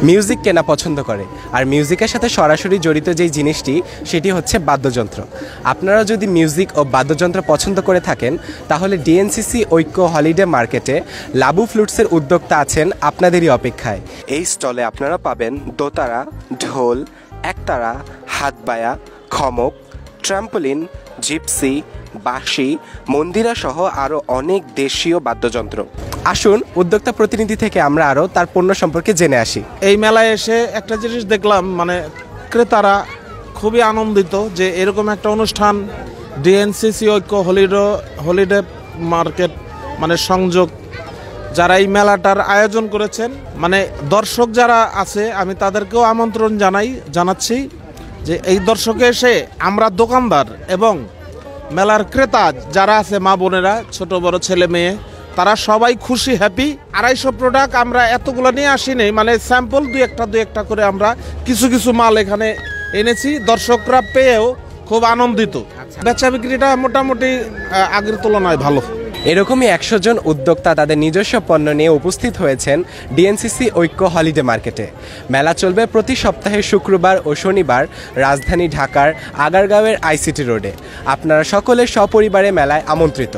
Music কেনা পছন্দ করে, আর মিউজিকের সাথে সরাসরি জড়িত যেই জিনিসটি সেটি হচ্ছে বাদ্যযন্ত্র। আপনারা যদি মিউজিক ও বাদ্যযন্ত্র পছন্দ করে থাকেন তাহলে ডিএনসিসি ঐক্য হলিডে মার্কেটে লাবু ফ্লুটসের উদ্যোক্তা আছেন আপনাদেরই অপেক্ষায়। এই স্টলে আপনারা পাবেন দোতারা, ঢোল, একতারা, হাতবায়া, খমক, ট্রাম্পোলিন, জিপসি, বাঁশি, মন্দিরা সহ আরও অনেক দেশীয় বাদ্যযন্ত্র। আসুন উদ্যোক্তা প্রতিনিধি থেকে আমরা আরও তার পণ্য সম্পর্কে জেনে আসি। এই মেলায় এসে একটা জিনিস দেখলাম, মানে ক্রেতারা খুবই আনন্দিত যে এরকম একটা অনুষ্ঠান ডিএনসিসি ঐক্য হলিডে মার্কেট মানে সংযোগ যারা এই মেলাটার আয়োজন করেছেন, মানে দর্শক যারা আছে আমি তাদেরকেও আমন্ত্রণ জানাচ্ছি যে এই দর্শকে এসে আমরা দোকানদার এবং মেলার ক্রেতা যারা আছে মা বোনেরা, ছোট বড় ছেলে মেয়ে, তারা সবাই খুশি, হ্যাপি। 250 প্রোডাক্ট আমরা এতগুলো নিয়ে আসিনি, মানে স্যাম্পল দুই একটা করে আমরা কিছু মাল এখানে এনেছি। দর্শকরা পেয়েও খুব আনন্দিত। বেচা বিক্রিটা মোটামুটি আগের তুলনায় ভালো। এরকমই 100 জন উদ্যোক্তা তাদের নিজস্ব পণ্য নিয়ে উপস্থিত হয়েছেন ডিএনসিসি ঐক্য হলিডে মার্কেটে। মেলা চলবে প্রতি সপ্তাহে শুক্রবার ও শনিবার রাজধানী ঢাকার আগারগাঁওয়ের আইসিটি রোডে। আপনারা সকলে সপরিবারে মেলায় আমন্ত্রিত।